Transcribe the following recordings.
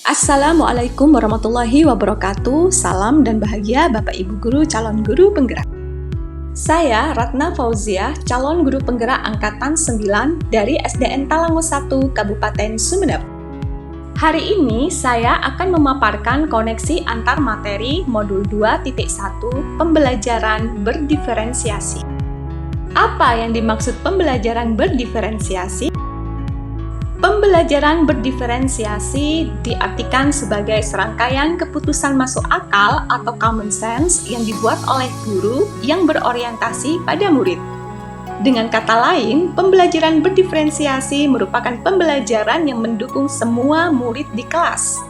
Assalamualaikum warahmatullahi wabarakatuh. Salam dan bahagia Bapak Ibu Guru calon guru penggerak. Saya Ratna Fauziah, calon guru penggerak angkatan 9 dari SDN Talango 1, Kabupaten Sumeneb. Hari ini saya akan memaparkan koneksi antar materi modul 2.1 pembelajaran berdiferensiasi. Apa yang dimaksud pembelajaran berdiferensiasi? Pembelajaran berdiferensiasi diartikan sebagai serangkaian keputusan masuk akal atau common sense yang dibuat oleh guru yang berorientasi pada murid. Dengan kata lain, pembelajaran berdiferensiasi merupakan pembelajaran yang mendukung semua murid di kelas.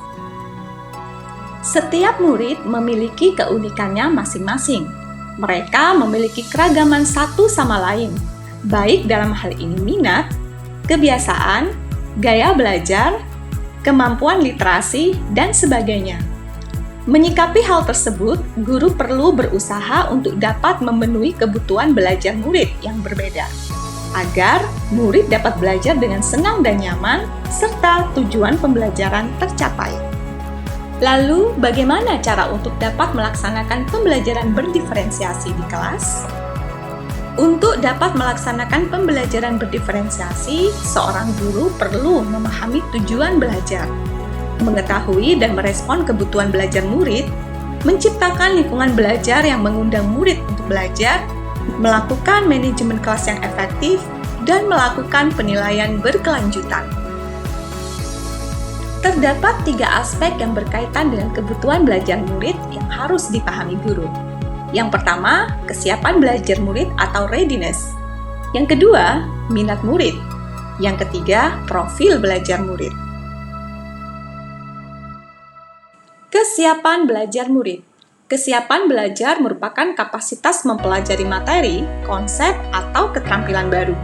Setiap murid memiliki keunikannya masing-masing. Mereka memiliki keragaman satu sama lain, baik dalam hal ini minat, kebiasaan, gaya belajar, kemampuan literasi, dan sebagainya. Menyikapi hal tersebut, guru perlu berusaha untuk dapat memenuhi kebutuhan belajar murid yang berbeda, agar murid dapat belajar dengan senang dan nyaman, serta tujuan pembelajaran tercapai. Lalu, bagaimana cara untuk dapat melaksanakan pembelajaran berdiferensiasi di kelas? Untuk dapat melaksanakan pembelajaran berdiferensiasi, seorang guru perlu memahami tujuan belajar, mengetahui dan merespon kebutuhan belajar murid, menciptakan lingkungan belajar yang mengundang murid untuk belajar, melakukan manajemen kelas yang efektif, dan melakukan penilaian berkelanjutan. Terdapat 3 aspek yang berkaitan dengan kebutuhan belajar murid yang harus dipahami guru. Yang pertama, kesiapan belajar murid atau readiness. Yang kedua, minat murid. Yang ketiga, profil belajar murid. Kesiapan belajar murid. Kesiapan belajar merupakan kapasitas mempelajari materi, konsep, atau keterampilan baru.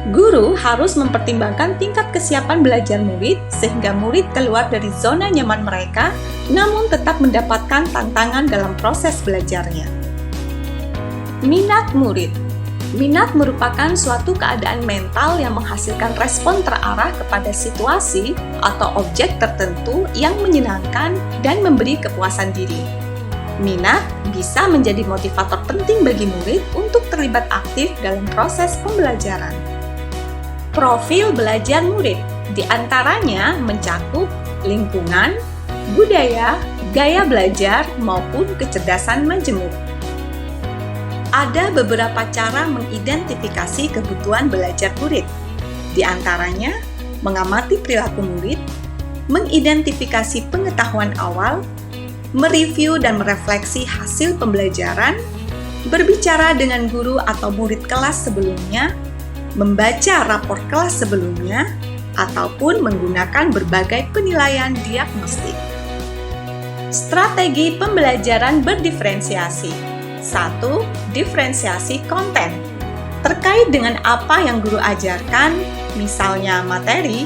Guru harus mempertimbangkan tingkat kesiapan belajar murid sehingga murid keluar dari zona nyaman mereka, namun tetap mendapatkan tantangan dalam proses belajarnya. Minat murid. Minat merupakan suatu keadaan mental yang menghasilkan respon terarah kepada situasi atau objek tertentu yang menyenangkan dan memberi kepuasan diri. Minat bisa menjadi motivator penting bagi murid untuk terlibat aktif dalam proses pembelajaran. Profil belajar murid diantaranya mencakup lingkungan, budaya, gaya belajar, maupun kecerdasan majemuk. Ada beberapa cara mengidentifikasi kebutuhan belajar murid. Di antaranya, mengamati perilaku murid, mengidentifikasi pengetahuan awal, mereview dan merefleksi hasil pembelajaran, berbicara dengan guru atau murid kelas sebelumnya, membaca rapor kelas sebelumnya, ataupun menggunakan berbagai penilaian diagnostik. Strategi pembelajaran berdiferensiasi. 1. Diferensiasi konten. Terkait dengan apa yang guru ajarkan, misalnya materi,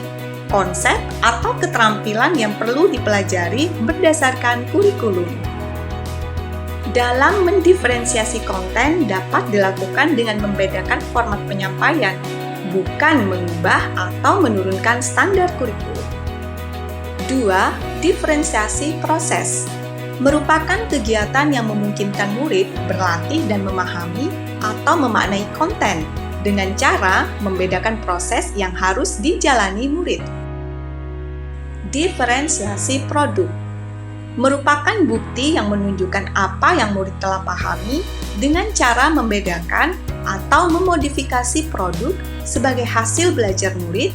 konsep, atau keterampilan yang perlu dipelajari berdasarkan kurikulum. Dalam mendiferensiasi konten dapat dilakukan dengan membedakan format penyampaian, bukan mengubah atau menurunkan standar kurikulum. 2. Diferensiasi proses. Merupakan kegiatan yang memungkinkan murid berlatih dan memahami atau memaknai konten dengan cara membedakan proses yang harus dijalani murid. Diferensiasi produk merupakan bukti yang menunjukkan apa yang murid telah pahami dengan cara membedakan atau memodifikasi produk sebagai hasil belajar murid,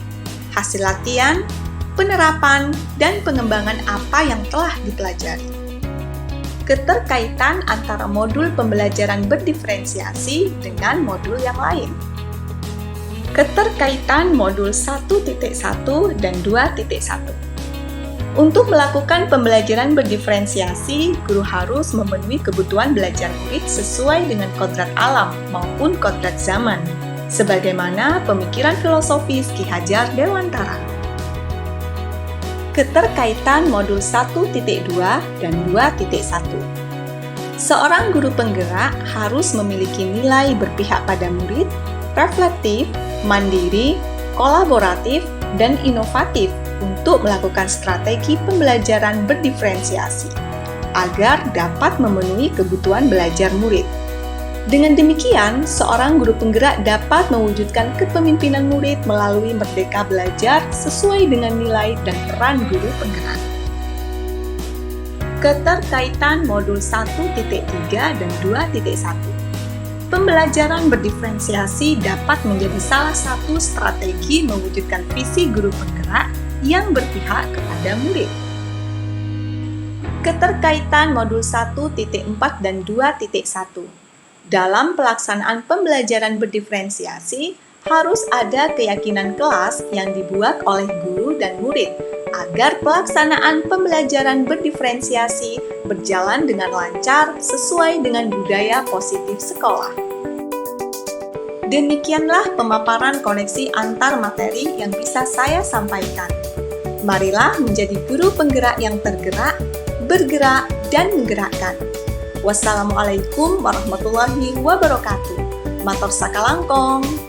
hasil latihan, penerapan, dan pengembangan apa yang telah dipelajari. Keterkaitan antara modul pembelajaran berdiferensiasi dengan modul yang lain. Keterkaitan modul 1.1 dan 2.1. Untuk melakukan pembelajaran berdiferensiasi, guru harus memenuhi kebutuhan belajar murid sesuai dengan kodrat alam maupun kodrat zaman, sebagaimana pemikiran filosofis Ki Hajar Dewantara. Keterkaitan modul 1.2 dan 2.1. Seorang guru penggerak harus memiliki nilai berpihak pada murid, reflektif, mandiri, kolaboratif, dan inovatif untuk melakukan strategi pembelajaran berdiferensiasi agar dapat memenuhi kebutuhan belajar murid. Dengan demikian, seorang guru penggerak dapat mewujudkan kepemimpinan murid melalui merdeka belajar sesuai dengan nilai dan peran guru penggerak. Keterkaitan modul 1.3 dan 2.1. Pembelajaran berdiferensiasi dapat menjadi salah satu strategi mewujudkan visi guru penggerak yang berpihak kepada murid. Keterkaitan modul 1.4 dan 2.1. Dalam pelaksanaan pembelajaran berdiferensiasi, harus ada keyakinan kelas yang dibuat oleh guru dan murid agar pelaksanaan pembelajaran berdiferensiasi berjalan dengan lancar sesuai dengan budaya positif sekolah. Demikianlah pemaparan koneksi antar materi yang bisa saya sampaikan. Marilah menjadi guru penggerak yang tergerak, bergerak, dan menggerakkan. Wassalamualaikum warahmatullahi wabarakatuh. Matur sakalangkong.